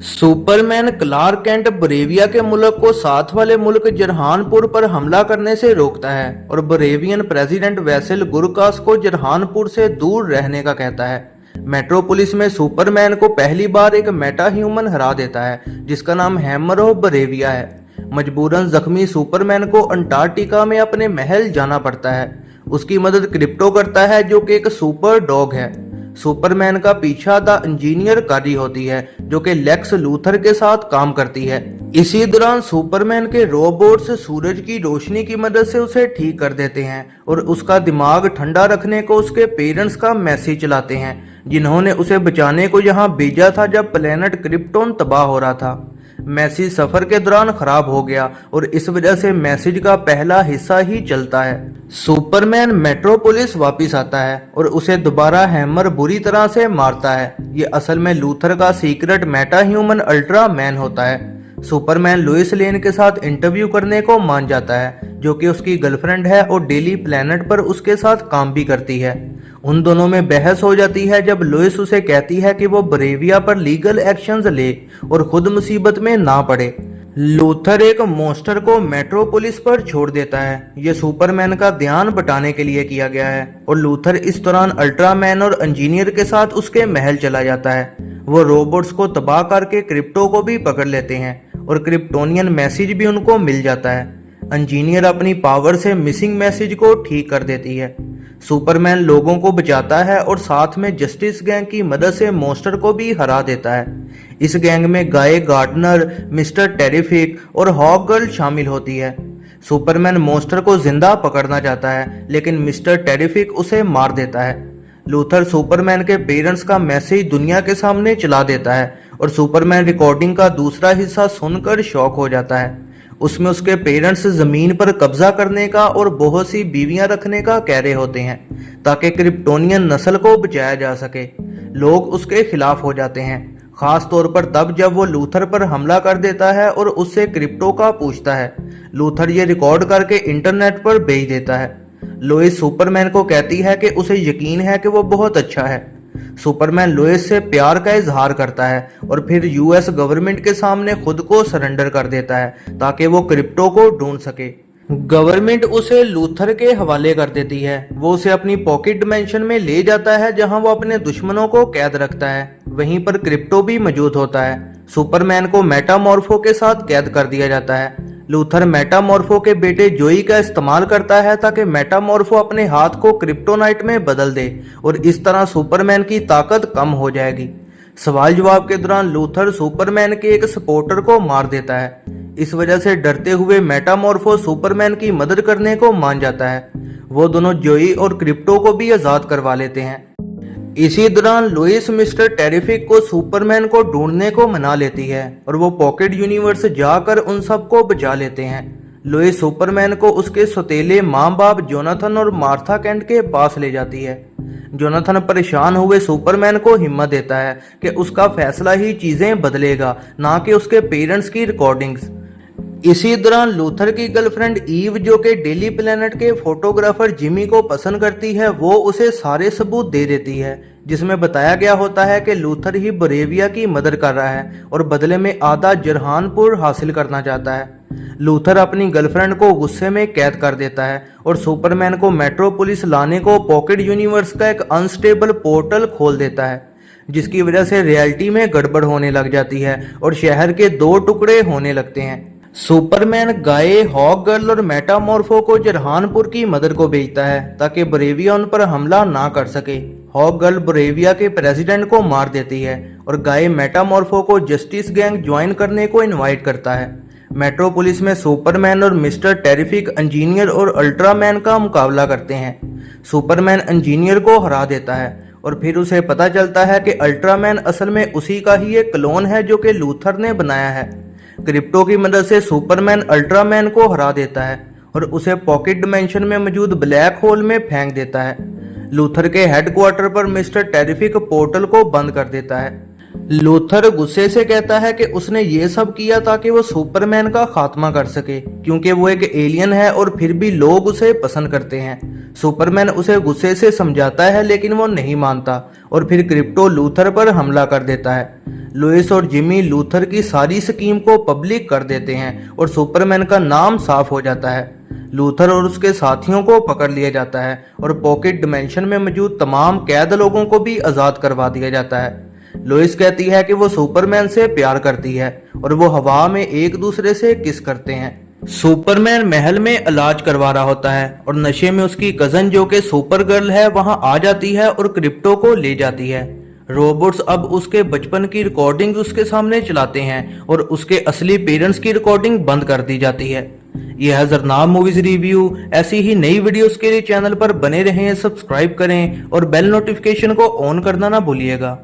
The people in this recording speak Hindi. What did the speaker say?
सुपरमैन क्लार्क कैंट ब्रेविया के मुल्क को साथ वाले मुल्क जरहानपुर पर हमला करने से रोकता है और ब्रेवियन प्रेसिडेंट वैसेल गुरकास को जरहानपुर से दूर रहने का कहता है। मेट्रोपोलिस में सुपरमैन को पहली बार एक मेटा ह्यूमन हरा देता है जिसका नाम हैमर ऑफ ब्रेविया है। मजबूरन जख्मी सुपरमैन को अंटार्कटिका में अपने महल जाना पड़ता है। उसकी मदद क्रिप्टो करता है जो कि एक सुपर डॉग है। सुपरमैन का पीछा द इंजीनियर कारी होती है जो कि लेक्स लूथर के साथ काम करती है। इसी दौरान सुपरमैन के रोबोट्स सूरज की रोशनी की मदद से उसे ठीक कर देते हैं और उसका दिमाग ठंडा रखने को उसके पेरेंट्स का मैसेज चलाते हैं जिन्होंने उसे बचाने को यहाँ भेजा था जब प्लेनेट क्रिप्टोन तबाह हो रहा था। मैसेज सफर के दौरान खराब हो गया और इस वजह से मैसेज का पहला हिस्सा ही चलता है। सुपरमैन मेट्रोपोलिस वापस आता है और उसे दोबारा हैमर बुरी तरह से मारता है। ये असल में लूथर का secret Meta human ultra man होता है। सुपरमैन लुइस लेन के साथ इंटरव्यू करने को मान जाता है जो कि उसकी गर्लफ्रेंड है और डेली प्लेनेट पर उसके साथ काम भी करती है। उन दोनों में बहस हो जाती है जब लुइस उसे कहती है कि वो ब्रेविया पर लीगल एक्शंस ले और खुद मुसीबत में ना पड़े। लूथर एक मॉन्स्टर को मेट्रोपोलिस पर छोड़ देता है। ये सुपरमैन का ध्यान बटाने के लिए किया गया है और लूथर इस दौरान अल्ट्रामैन और इंजीनियर के साथ उसके महल चला जाता है। वो रोबोट्स को तबाह करके क्रिप्टो को भी पकड़ लेते हैं और क्रिप्टोनियन मैसेज भी उनको मिल जाता है। इंजीनियर अपनी पावर से मिसिंग मैसेज को ठीक कर देती है। सुपरमैन लोगों को बचाता है और साथ में जस्टिस गैंग की मदद से मॉन्स्टर को भी हरा देता है। इस गैंग में गाय गार्डनर, मिस्टर टेरिफिक और हॉक गर्ल शामिल होती है। सुपरमैन मॉन्स्टर को जिंदा पकड़ना चाहता है लेकिन मिस्टर टेरिफिक उसे मार देता है। लूथर सुपरमैन के पेरेंट्स का मैसेज दुनिया के सामने चला देता है और सुपरमैन रिकॉर्डिंग का दूसरा हिस्सा सुनकर शॉक हो जाता है। उसमें उसके पेरेंट्स जमीन पर कब्जा करने का और बहुत सी बीवियां रखने का कह रहे होते हैं ताकि क्रिप्टोनियन नस्ल को बचाया जा सके। लोग उसके खिलाफ हो जाते हैं, खास तौर पर तब जब वो लूथर पर हमला कर देता है और उससे क्रिप्टो का पूछता है। लूथर ये रिकॉर्ड करके इंटरनेट पर भेज देता है। लोइस सुपरमैन को कहती है कि उसे यकीन है कि वो बहुत अच्छा है। सुपरमैन लोइस से प्यार का इजहार करता है और फिर यूएस गवर्नमेंट के सामने खुद को सरेंडर कर देता है ताकि वो क्रिप्टो को ढूंढ सके। गवर्नमेंट उसे लूथर के हवाले कर देती है। वो उसे अपनी पॉकेट डिमेंशन में ले जाता है जहां वो अपने दुश्मनों को कैद रखता है। वहीं पर क्रिप्टो भी मौजूद होता है। सुपरमैन को मेटामॉर्फो के साथ कैद कर दिया जाता है। लूथर मेटामॉर्फो के बेटे जोई का इस्तेमाल करता है ताकि मेटामॉर्फो अपने हाथ को क्रिप्टोनाइट में बदल दे और इस तरह सुपरमैन की ताकत कम हो जाएगी। सवाल जवाब के दौरान लूथर सुपरमैन के एक सपोर्टर को मार देता है। इस वजह से डरते हुए मेटामॉर्फो सुपरमैन की मदद करने को मान जाता है। वो दोनों जोई और क्रिप्टो को भी आजाद करवा लेते हैं। इसी दौरान लुइस मिस्टर टेरिफिक को सुपरमैन को ढूंढने को मना लेती है और वो पॉकेट यूनिवर्स जाकर उन सबको बचा लेते हैं। लुइस सुपरमैन को उसके सौतेले माँ बाप जोनाथन और मार्था कैंट के पास ले जाती है। जोनाथन परेशान हुए सुपरमैन को हिम्मत देता है कि उसका फैसला ही चीजें बदलेगा, ना कि उसके पेरेंट्स की रिकॉर्डिंग्स। इसी दौरान लूथर की गर्लफ्रेंड ईव जो कि डेली प्लेनेट के फोटोग्राफर जिमी को पसंद करती है, वो उसे सारे सबूत दे देती है जिसमें बताया गया होता है कि लूथर ही ब्रेविया की मदद कर रहा है और बदले में आधा जरहानपुर हासिल करना चाहता है। लूथर अपनी गर्लफ्रेंड को गुस्से में कैद कर देता है और सुपरमैन को मेट्रोपोलिस लाने को पॉकेट यूनिवर्स का एक अनस्टेबल पोर्टल खोल देता है जिसकी वजह से रियलिटी में गड़बड़ होने लग जाती है और शहर के दो टुकड़े होने लगते हैं। सुपरमैन गाय, हॉक गर्ल और मेटामॉर्फो को जरहानपुर की मदद को भेजता है ताकि ब्रेविया उन पर हमला ना कर सके। हॉक गर्ल ब्रेविया के प्रेसिडेंट को मार देती है और गाय मेटामॉर्फो को जस्टिस गैंग ज्वाइन करने को इनवाइट करता है। मेट्रोपोलिस में सुपरमैन और मिस्टर टेरिफिक इंजीनियर और अल्ट्रामैन का मुकाबला करते हैं। सुपरमैन इंजीनियर को हरा देता है और फिर उसे पता चलता है कि अल्ट्रामैन असल में उसी का ही एक क्लोन है जो कि लूथर ने बनाया है। क्रिप्टो की मदद से सुपरमैन अल्ट्रामैन को हरा देता है और उसे पॉकेट डिमेंशन में मौजूद ब्लैक होल में फेंक देता है। लूथर के हेडक्वार्टर पर मिस्टर टेरिफिक पोर्टल को बंद कर देता है। लूथर गुस्से से कहता है कि उसने ये सब किया ताकि वो सुपरमैन का खात्मा कर सके, क्योंकि वो एक एलियन है और फिर भी लोग उसे पसंद करते हैं। सुपरमैन उसे गुस्से से समझाता है लेकिन वो नहीं मानता और फिर क्रिप्टो लूथर पर हमला कर देता है। लुइस और जिमी लूथर की सारी स्कीम को पब्लिक कर देते हैं और सुपरमैन का नाम साफ हो जाता है। लूथर और उसके साथियों को पकड़ लिया जाता है और पॉकेट डिमेंशन में मौजूद तमाम कैद लोगों को भी आज़ाद करवा दिया जाता है। लुइस कहती है कि वो सुपरमैन से प्यार करती है और वो हवा में एक दूसरे से किस करते हैं। सुपरमैन महल में इलाज करवा रहा होता है और नशे में उसकी कजन जो कि सुपर गर्ल है वहां आ जाती है और क्रिप्टो को ले जाती है। रोबोट्स अब उसके बचपन की रिकॉर्डिंग उसके सामने चलाते हैं और उसके असली पेरेंट्स की रिकॉर्डिंग बंद कर दी जाती है। यह है जरनाब मूवीज रिव्यू। ऐसी ही नई वीडियोस के लिए चैनल पर बने रहें, सब्सक्राइब करें और बेल नोटिफिकेशन को ऑन करना ना भूलिएगा।